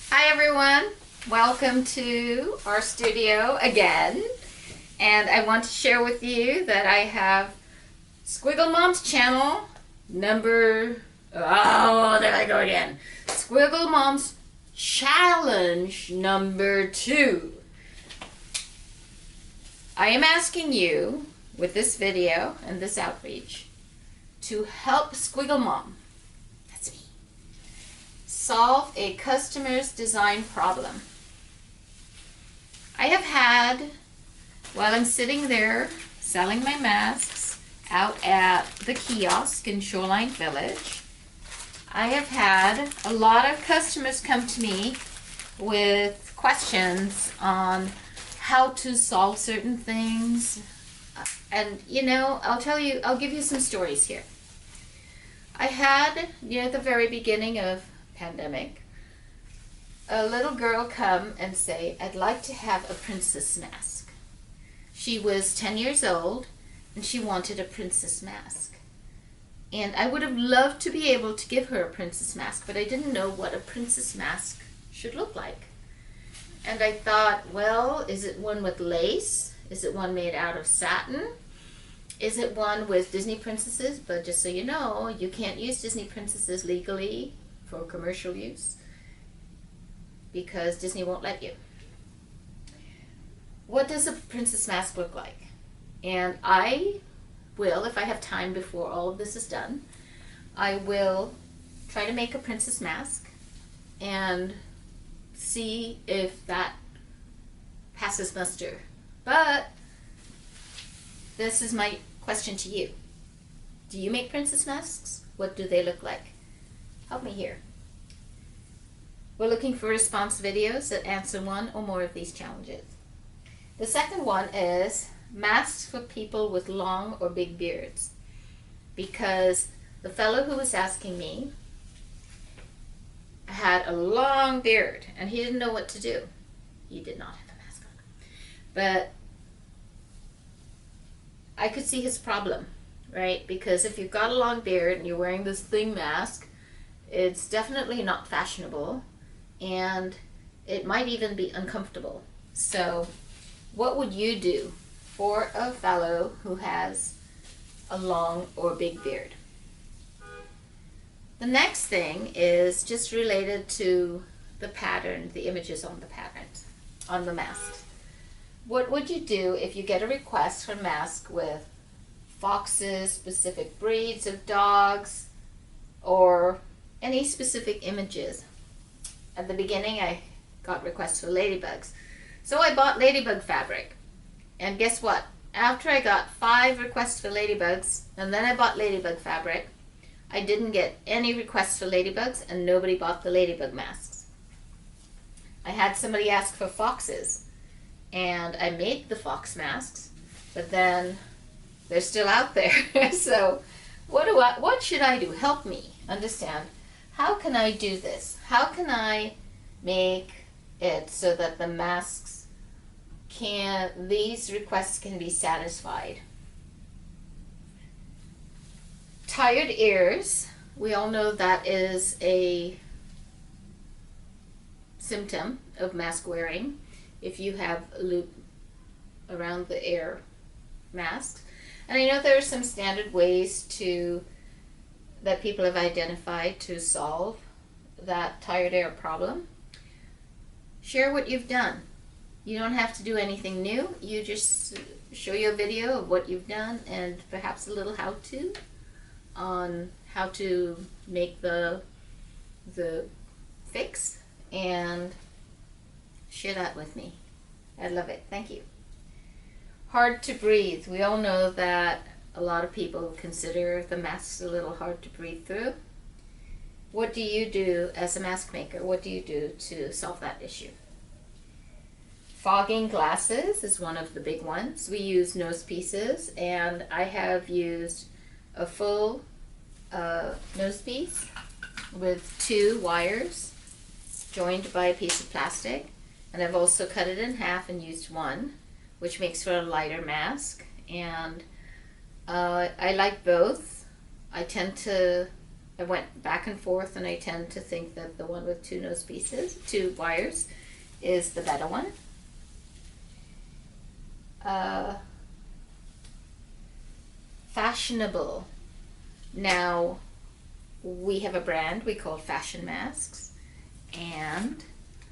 Hi everyone, welcome to our studio again, and I want to share with you that I have Squigglemom's channel number, oh there I go again, Squigglemom's challenge number 2. I am asking you with this video and this outreach to help Squigglemom, that's me, solve a customer's design problem. I have had, while I'm sitting there selling my masks out at the kiosk in Shoreline Village, I have had a lot of customers come to me with questions on how to solve certain things. And you know, I'll give you some stories here. I had, near the very beginning of pandemic, a little girl come and say, I'd like to have a princess mask. She was 10 years old and she wanted a princess mask. And I would have loved to be able to give her a princess mask, but I didn't know what a princess mask should look like. And I thought, well, is it one with lace? Is it one made out of satin? Is it one with Disney princesses? But just so you know, you can't use Disney princesses legally for commercial use because Disney won't let you. What does a princess mask look like? And I will, if I have time before all of this is done, I will try to make a princess mask and see if that passes muster. But this is my question to you. Do you make princess masks? What do they look like? Help me here. We're looking for response videos that answer one or more of these challenges. The second one is masks for people with long or big beards. Because the fellow who was asking me had a long beard and he didn't know what to do. He did not have a mask on. But I could see his problem, right? Because if you've got a long beard and you're wearing this thing mask, it's definitely not fashionable and it might even be uncomfortable. So what would you do for a fellow who has a long or big beard? The next thing is just related to the pattern, the images on the patterns, on the masks. What would you do if you get a request for a mask with foxes, specific breeds of dogs, or any specific images? At the beginning, I got requests for ladybugs. So I bought ladybug fabric. And guess what? After I got 5 requests for ladybugs, and then I bought ladybug fabric, I didn't get any requests for ladybugs, and nobody bought the ladybug masks. I had somebody ask for foxes, and I made the fox masks, but then they're still out there. So what should I do? Help me understand. How can I do this? How can I make it so that the masks these requests can be satisfied? Tired ears, we all know that is a symptom of mask wearing. If you have a loop around the ear masks. And I know there are some standard ways that people have identified to solve that tired ear problem. Share what you've done. You don't have to do anything new. You just show you a video of what you've done and perhaps a little how-to on how to make the fix, and share that with me. I love it. Thank you. Hard to breathe. We all know that a lot of people consider the masks a little hard to breathe through. What do you do as a mask maker? What do you do to solve that issue? Fogging glasses is one of the big ones. We use nose pieces, and I have used a full nose piece with 2 wires joined by a piece of plastic, and I've also cut it in half and used 1, which makes for a lighter mask. And I like both. I tend to I went back and forth, and I tend to think that the one with two nose pieces, two wires, is the better one. Fashionable. Now, we have a brand we call Fashion Masks, and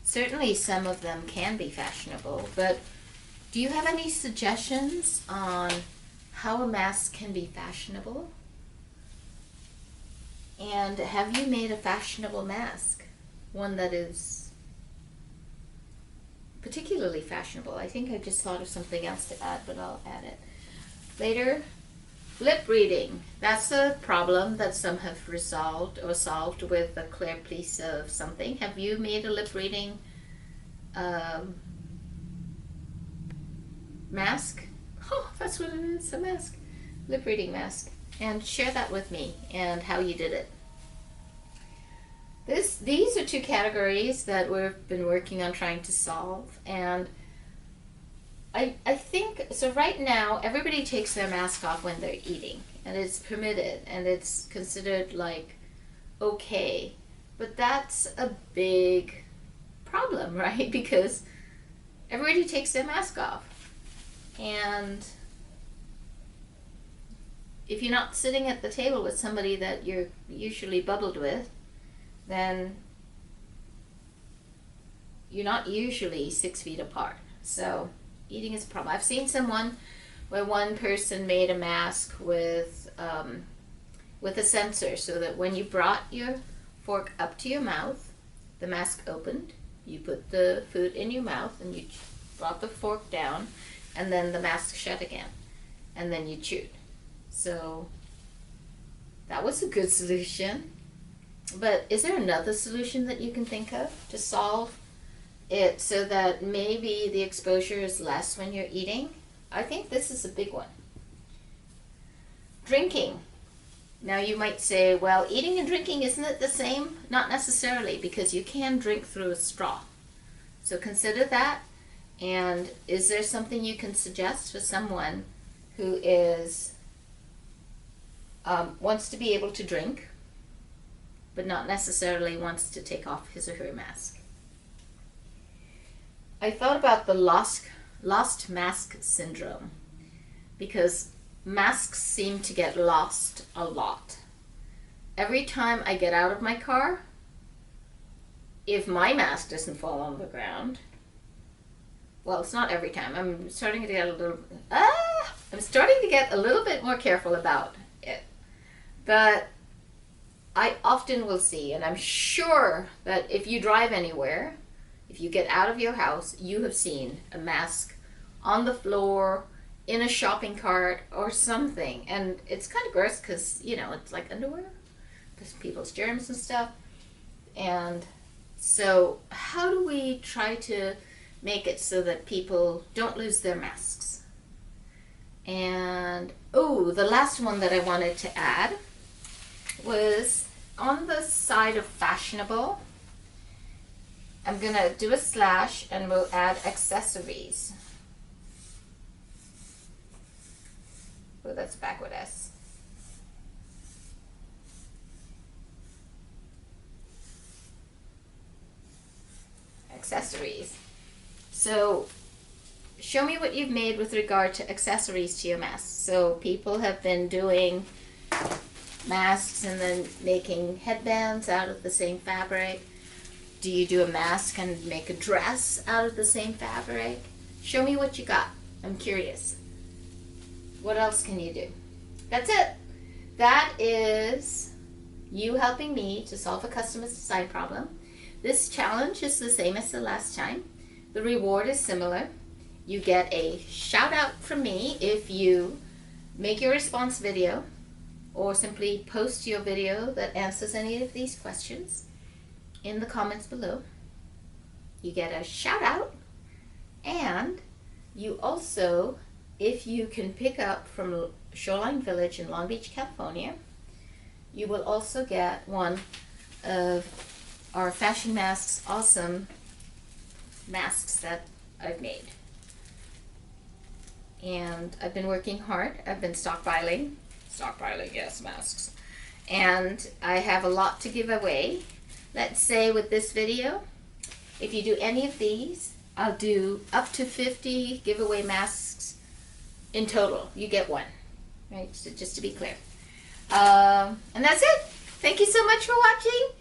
certainly some of them can be fashionable, but do you have any suggestions on how a mask can be fashionable? And have you made a fashionable mask? One that is particularly fashionable. I think I just thought of something else to add, but I'll add it later. Lip reading. That's a problem that some have resolved or solved with a clear piece of something. Have you made a lip reading mask? Oh, that's what it is, a mask. Lip reading mask. And share that with me and how you did it. These are two categories that we've been working on trying to solve, and I think, so right now everybody takes their mask off when they're eating, and it's permitted and it's considered like okay, but that's a big problem, right? Because everybody takes their mask off, and if you're not sitting at the table with somebody that you're usually bubbled with, then you're not usually 6 feet apart. So eating is a problem. I've seen someone where one person made a mask with a sensor, so that when you brought your fork up to your mouth, the mask opened, you put the food in your mouth, and you brought the fork down, and then the mask shut again, and then you chewed. So that was a good solution. But is there another solution that you can think of to solve it so that maybe the exposure is less when you're eating? I think this is a big one. Drinking. Now you might say, well, eating and drinking, isn't it the same? Not necessarily, because you can drink through a straw. So consider that. And is there something you can suggest for someone who is wants to be able to drink, but not necessarily wants to take off his or her mask? I thought about the lost mask syndrome, because masks seem to get lost a lot. Every time I get out of my car, if my mask doesn't fall on the ground, well, it's not every time. I'm starting to get a little bit more careful about it. But I often will see, and I'm sure that if you drive anywhere, if you get out of your house, you have seen a mask on the floor, in a shopping cart, or something. And it's kind of gross because, you know, it's like underwear. There's people's germs and stuff. And so how do we try to make it so that people don't lose their masks? And, oh, the last one that I wanted to add was on the side of fashionable. I'm going to do a slash and we'll add accessories. Oh, that's backward S. Accessories. So show me what you've made with regard to accessories to your masks. So people have been doing masks and then making headbands out of the same fabric. Do you do a mask and make a dress out of the same fabric? Show me what you got. I'm curious. What else can you do? That's it. That is you helping me to solve a customer design problem. This challenge is the same as the last time. The reward is similar. You get a shout out from me if you make your response video, or simply post your video that answers any of these questions in the comments below. You get a shout out, and you also, if you can pick up from Shoreline Village in Long Beach, California, you will also get one of our Fashion Masks awesome masks that I've made. And I've been working hard. I've been stockpiling, yes, masks. and I have a lot to give away. Let's say with this video, if you do any of these, I'll do up to 50 giveaway masks in total. You get one, right? So just to be clear. And that's it. Thank you so much for watching.